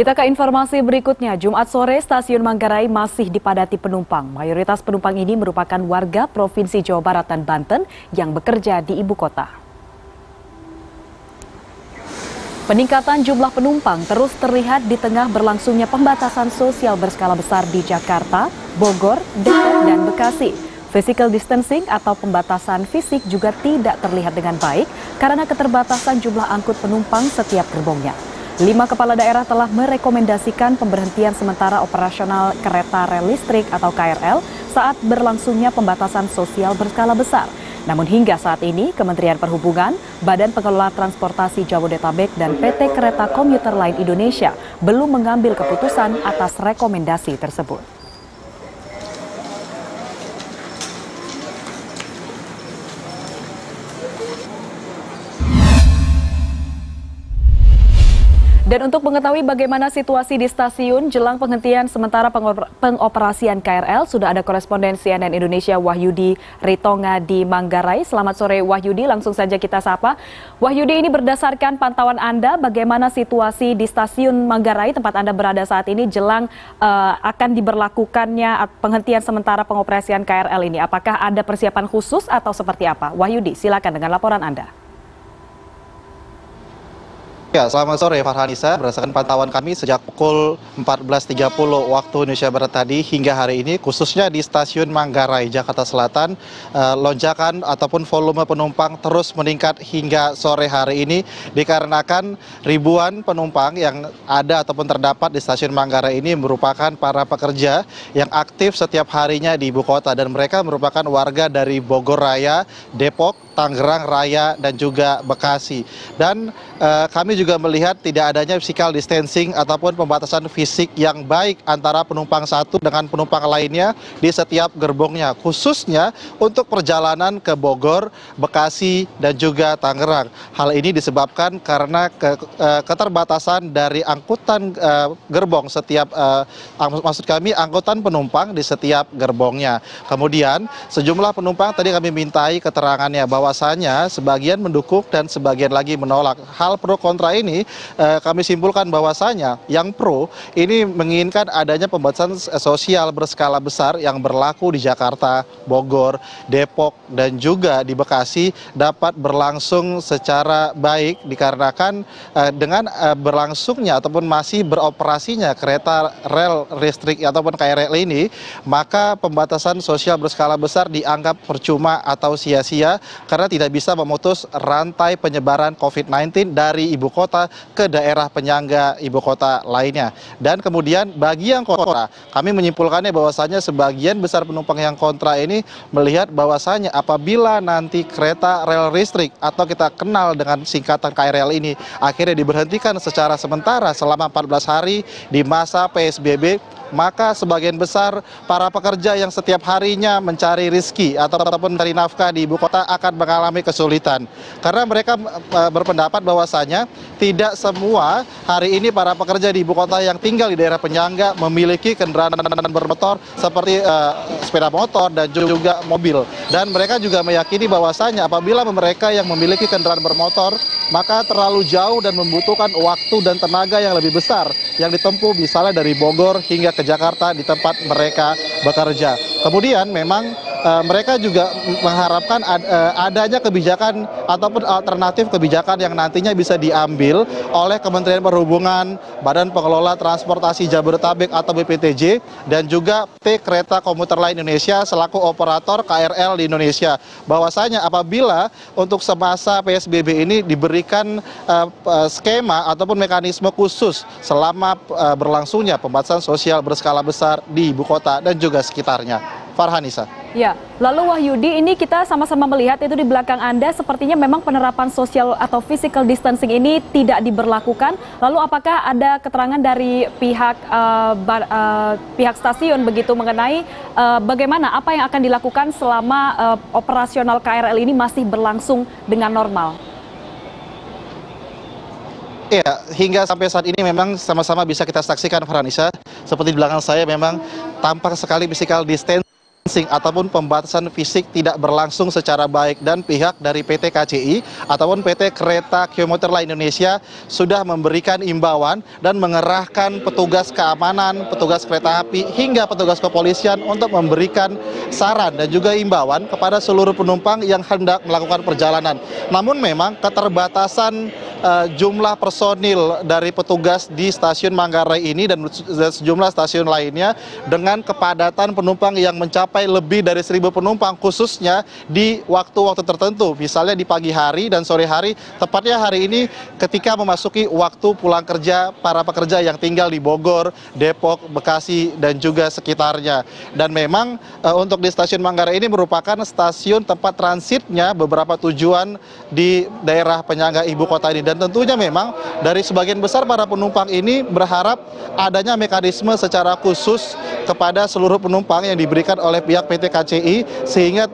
Kita ke informasi berikutnya. Jumat sore, stasiun Manggarai masih dipadati penumpang. Mayoritas penumpang ini merupakan warga Provinsi Jawa Barat dan Banten yang bekerja di ibu kota. Peningkatan jumlah penumpang terus terlihat di tengah berlangsungnya pembatasan sosial berskala besar di Jakarta, Bogor, Depok, dan Bekasi. Physical distancing atau pembatasan fisik juga tidak terlihat dengan baik karena keterbatasan jumlah angkut penumpang setiap gerbongnya. 5 kepala daerah telah merekomendasikan pemberhentian sementara operasional kereta rel listrik atau KRL saat berlangsungnya pembatasan sosial berskala besar. Namun hingga saat ini, Kementerian Perhubungan, Badan Pengelola Transportasi Jabodetabek, dan PT Kereta Komuter Lain Indonesia belum mengambil keputusan atas rekomendasi tersebut. Dan untuk mengetahui bagaimana situasi di stasiun jelang penghentian sementara pengoperasian KRL, sudah ada koresponden CNN Indonesia Wahyudi Ritonga di Manggarai. Selamat sore Wahyudi, langsung saja kita sapa. Wahyudi, ini berdasarkan pantauan Anda, bagaimana situasi di stasiun Manggarai tempat Anda berada saat ini jelang akan diberlakukannya penghentian sementara pengoperasian KRL ini? Apakah ada persiapan khusus atau seperti apa? Wahyudi, silakan dengan laporan Anda. Ya, selamat sore Farhanisa. Berdasarkan pantauan kami sejak pukul 14.30 waktu Indonesia Barat tadi hingga hari ini, khususnya di stasiun Manggarai, Jakarta Selatan, lonjakan ataupun volume penumpang terus meningkat hingga sore hari ini dikarenakan ribuan penumpang yang ada ataupun terdapat di stasiun Manggarai ini merupakan para pekerja yang aktif setiap harinya di ibu kota, dan mereka merupakan warga dari Bogor Raya, Depok, Tangerang Raya, dan juga Bekasi. Dan kami juga melihat tidak adanya physical distancing ataupun pembatasan fisik yang baik antara penumpang satu dengan penumpang lainnya di setiap gerbongnya, khususnya untuk perjalanan ke Bogor, Bekasi, dan juga Tangerang. Hal ini disebabkan karena keterbatasan dari angkutan gerbong setiap, maksud kami angkutan penumpang di setiap gerbongnya. Kemudian sejumlah penumpang tadi kami mintai keterangannya bahwasanya sebagian mendukung dan sebagian lagi menolak. Hal pro kontra ini kami simpulkan bahwasanya yang pro ini menginginkan adanya pembatasan sosial berskala besar yang berlaku di Jakarta, Bogor, Depok, dan juga di Bekasi dapat berlangsung secara baik dikarenakan dengan berlangsungnya ataupun masih beroperasinya kereta rel listrik ataupun KRL ini, maka pembatasan sosial berskala besar dianggap percuma atau sia-sia karena tidak bisa memutus rantai penyebaran COVID-19 dari ibu kota ke daerah penyangga ibu kota lainnya. Dan kemudian bagi yang kontra, kami menyimpulkannya bahwasanya sebagian besar penumpang yang kontra ini melihat bahwasanya apabila nanti kereta rel listrik atau kita kenal dengan singkatan KRL ini akhirnya diberhentikan secara sementara selama 14 hari di masa PSBB, maka sebagian besar para pekerja yang setiap harinya mencari rezeki ataupun mencari nafkah di ibu kota akan mengalami kesulitan. Karena mereka berpendapat bahwasanya tidak semua hari ini para pekerja di ibu kota yang tinggal di daerah penyangga memiliki kendaraan bermotor seperti sepeda motor dan juga mobil. Dan mereka juga meyakini bahwasanya apabila mereka yang memiliki kendaraan bermotor, maka terlalu jauh dan membutuhkan waktu dan tenaga yang lebih besar yang ditempuh misalnya dari Bogor hingga ke Jakarta di tempat mereka bekerja. Kemudian memang mereka juga mengharapkan adanya kebijakan ataupun alternatif kebijakan yang nantinya bisa diambil oleh Kementerian Perhubungan, Badan Pengelola Transportasi Jabodetabek atau BPTJ, dan juga PT Kereta Komuter Lain Indonesia selaku operator KRL di Indonesia. Bahwasanya apabila untuk semasa PSBB ini diberikan skema ataupun mekanisme khusus selama berlangsungnya pembatasan sosial berskala besar di ibu kota dan juga sekitarnya. Farhanisa. Ya, lalu Wahyudi, ini kita sama-sama melihat itu di belakang Anda sepertinya memang penerapan sosial atau physical distancing ini tidak diberlakukan. Lalu apakah ada keterangan dari pihak stasiun begitu mengenai bagaimana apa yang akan dilakukan selama operasional KRL ini masih berlangsung dengan normal? Ya, hingga sampai saat ini memang sama-sama bisa kita saksikan Farhanisa, seperti di belakang saya memang tampak sekali physical distancing ataupun pembatasan fisik tidak berlangsung secara baik, dan pihak dari PT KCI ataupun PT Kereta Komuter Lain Indonesia sudah memberikan imbauan dan mengerahkan petugas keamanan, petugas kereta api hingga petugas kepolisian untuk memberikan saran dan juga imbauan kepada seluruh penumpang yang hendak melakukan perjalanan. Namun memang keterbatasan jumlah personil dari petugas di stasiun Manggarai ini dan sejumlah stasiun lainnya dengan kepadatan penumpang yang mencapai lebih dari 1.000 penumpang, khususnya di waktu-waktu tertentu, misalnya di pagi hari dan sore hari, tepatnya hari ini ketika memasuki waktu pulang kerja para pekerja yang tinggal di Bogor, Depok, Bekasi, dan juga sekitarnya. Dan memang untuk di stasiun Manggarai ini merupakan stasiun tempat transitnya beberapa tujuan di daerah penyangga ibu kota ini. Dan tentunya memang dari sebagian besar para penumpang ini berharap adanya mekanisme secara khusus kepada seluruh penumpang yang diberikan oleh pihak PT KCI sehingga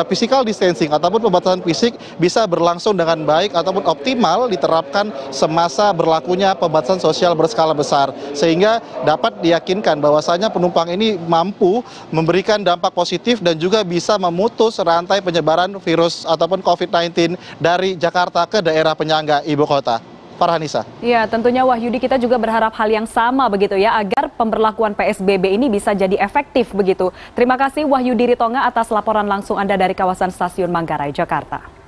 physical distancing ataupun pembatasan fisik bisa berlangsung dengan baik ataupun optimal diterapkan semasa berlakunya pembatasan sosial berskala besar, sehingga dapat diyakinkan bahwasanya penumpang ini mampu memberikan dampak positif dan juga bisa memutus rantai penyebaran virus ataupun COVID-19 dari Jakarta ke daerah penyangga ibu kota. Farhanisa. Ya, tentunya Wahyudi, kita juga berharap hal yang sama begitu ya, agar pemberlakuan PSBB ini bisa jadi efektif begitu. Terima kasih Wahyudi Ritonga atas laporan langsung Anda dari kawasan Stasiun Manggarai, Jakarta.